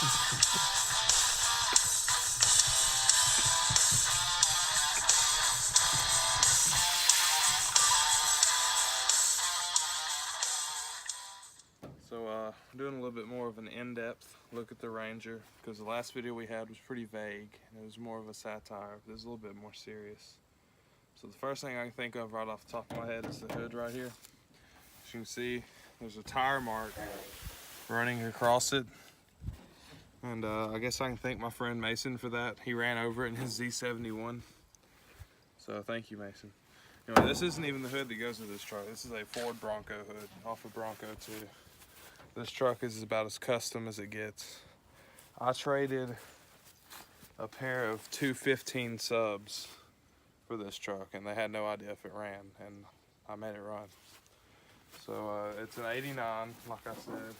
So I'm doing a little bit more of an in-depth look at the Ranger, because the last video we had was pretty vague and it was more of a satire. This is a little bit more serious. So the first thing I can think of right off the top of my head is the hood right here. As you can see, there's a tire mark running across it. And I guess I can thank my friend Mason for that. He ran over it in his Z71. So thank you, Mason. Anyway, this isn't even the hood that goes with this truck. This is a Ford Bronco hood off of Bronco 2. This truck is about as custom as it gets. I traded a pair of 215 subs for this truck, and they had no idea if it ran, and I made it run. So it's an 89, like I said.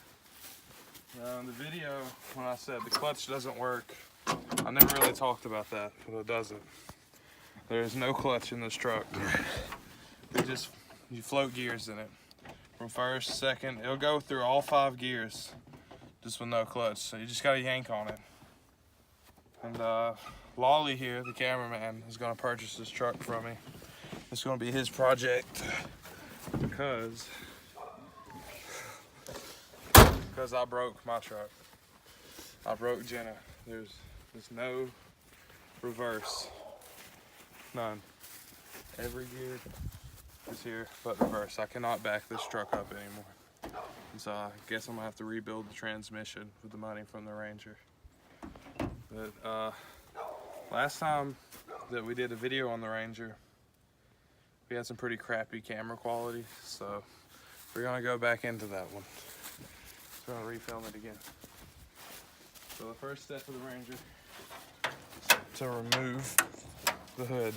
Now in the video, when I said the clutch doesn't work, I never really talked about that, but it doesn't. There is no clutch in this truck. You float gears in it. From first, second, it'll go through all 5 gears just with no clutch. So you just gotta yank on it. And Lolly here, the cameraman, is gonna purchase this truck from me. It's gonna be his project because I broke my truck. I broke Jenna. There's no reverse. None. Every gear is here but reverse. I cannot back this truck up anymore. And so I guess I'm gonna have to rebuild the transmission with the money from the Ranger. But last time that we did a video on the Ranger, we had some pretty crappy camera quality, so we're gonna go back into that one. So I'm gonna refilm it again. So the first step of the Ranger is to remove the hood.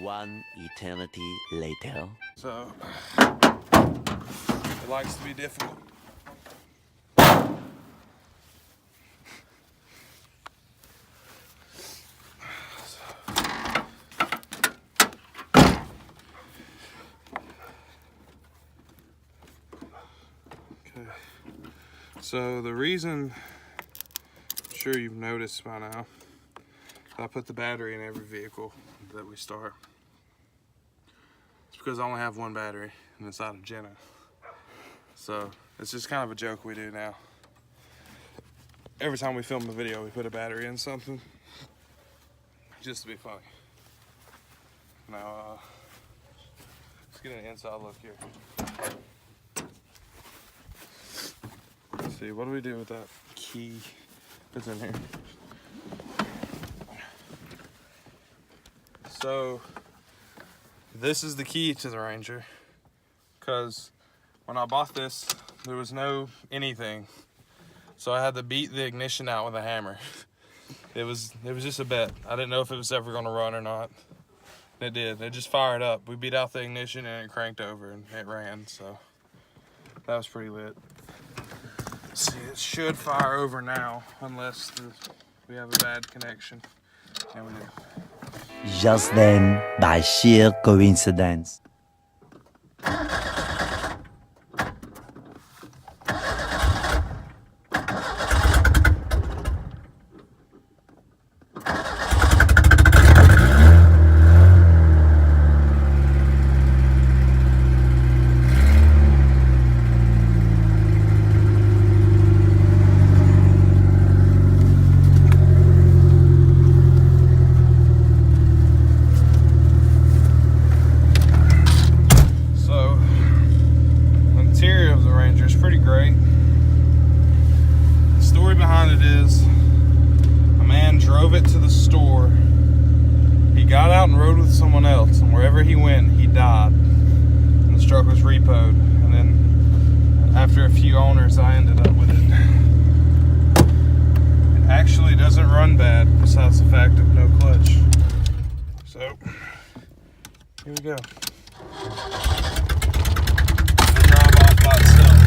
One eternity later. So it likes to be difficult. Okay. So the reason, I'm sure you've noticed by now, I put the battery in every vehicle that we start. It's because I only have one battery and it's out of Jenna. So it's just kind of a joke we do now. Every time we film a video, we put a battery in something just to be funny. Now, let's get an inside look here. Let's see, what do we do with that key that's in here? So this is the key to the Ranger, because when I bought this, there was no anything. So I had to beat the ignition out with a hammer. It was just a bet. I didn't know if it was ever gonna run or not. It did. It just fired up. We beat out the ignition and it cranked over and it ran, so that was pretty lit. See, it should fire over now, unless we have a bad connection, and we do. Just then, by sheer coincidence. Drove it to the store. He got out and rode with someone else, and wherever he went, he died. And the truck was repoed. And then after a few owners, I ended up with it. It actually doesn't run bad, besides the fact of no clutch. So, here we go. It'll drive off by itself.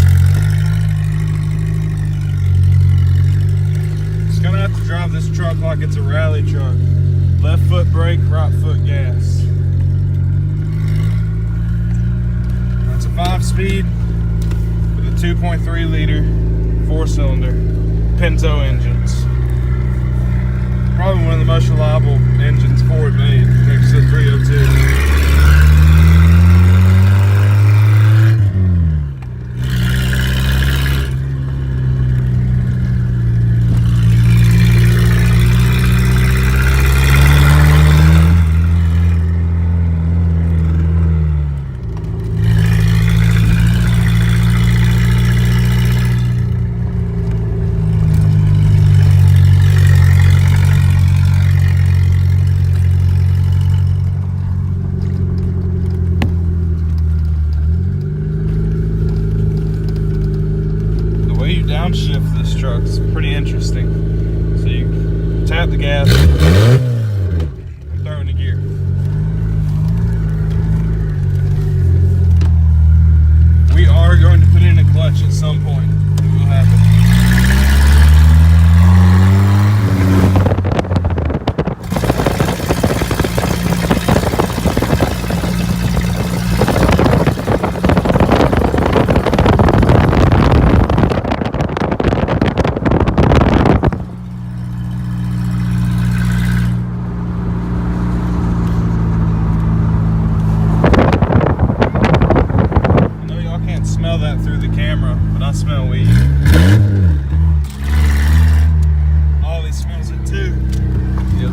truck like it's a rally truck. Left foot brake, right foot gas. That's a 5-speed with a 2.3 liter 4-cylinder Pinto engines. Probably one of the most reliable engines Ford made next to the 302. Downshift this truck's pretty interesting. So you tap the gas and throw in the gear. We are going to put in a clutch at some point. It will happen. Smell that through the camera, but I smell weed. Ollie smells it too. Yep.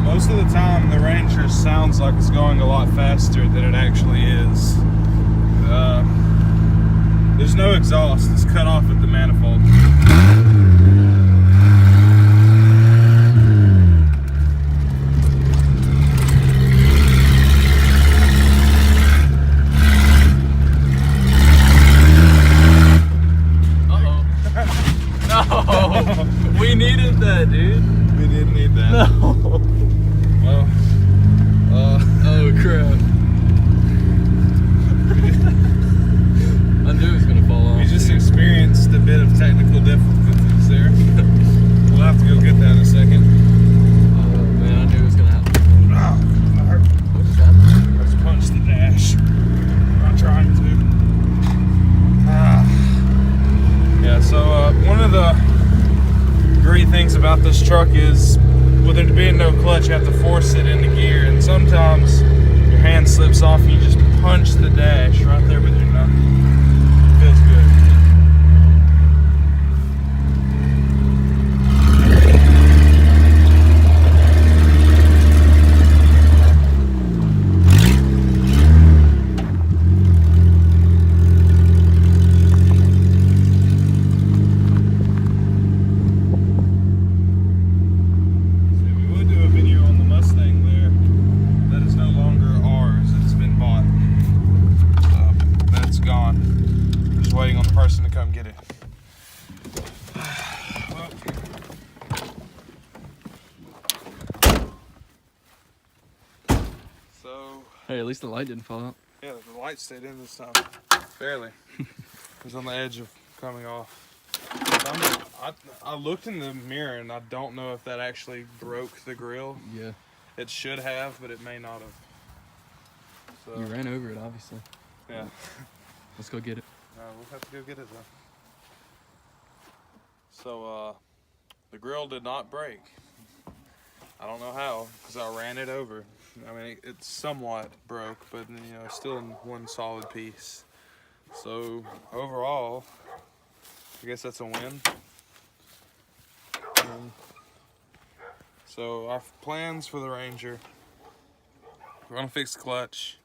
Most of the time, the Ranger sounds like it's going a lot faster than it actually is. There's no exhaust, it's cut off at the manifold. No, we needed that, dude. We didn't need that. No. Well, oh crap. I knew it was gonna fall off. we just experienced a bit of technical difficulties there. We'll have to go get that in a second. Oh man, I knew it was gonna happen. What just happened? Let's punch the dash. I'm not trying to. Yeah, so one of the great things about this truck is with there being no clutch, you have to force it into gear, and sometimes your hand slips off and you just punch the dash right there with your knuckle. Feels good. Waiting on the person to come get it. So, Hey, at least the light didn't fall out. yeah, the light stayed in this time. Barely. It was on the edge of coming off. I looked in the mirror and I don't know if that actually broke the grill. Yeah. It should have, but it may not have. So, You ran over it, obviously. yeah. Let's go get it. We'll have to go get it though. So, the grill did not break. I don't know how, because I ran it over. I mean, it's somewhat broke, but you know, still in one solid piece. So, overall, I guess that's a win. So, our plans for the Ranger: we're gonna fix the clutch,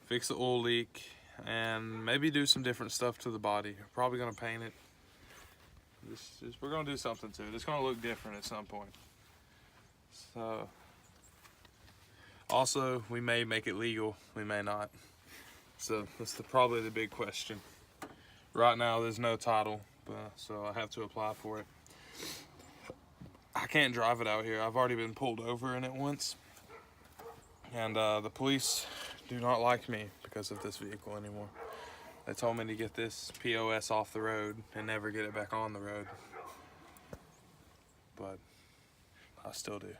fix the oil leak. and maybe do some different stuff to the body. Probably gonna paint it. We're gonna do something to it. It's gonna look different at some point. So, also, we may make it legal, we may not. So that's probably the big question. Right now, there's no title, so I have to apply for it. I can't drive it out here. I've already been pulled over in it once. And the police do not like me because of this vehicle anymore. They told me to get this POS off the road and never get it back on the road. But I still do.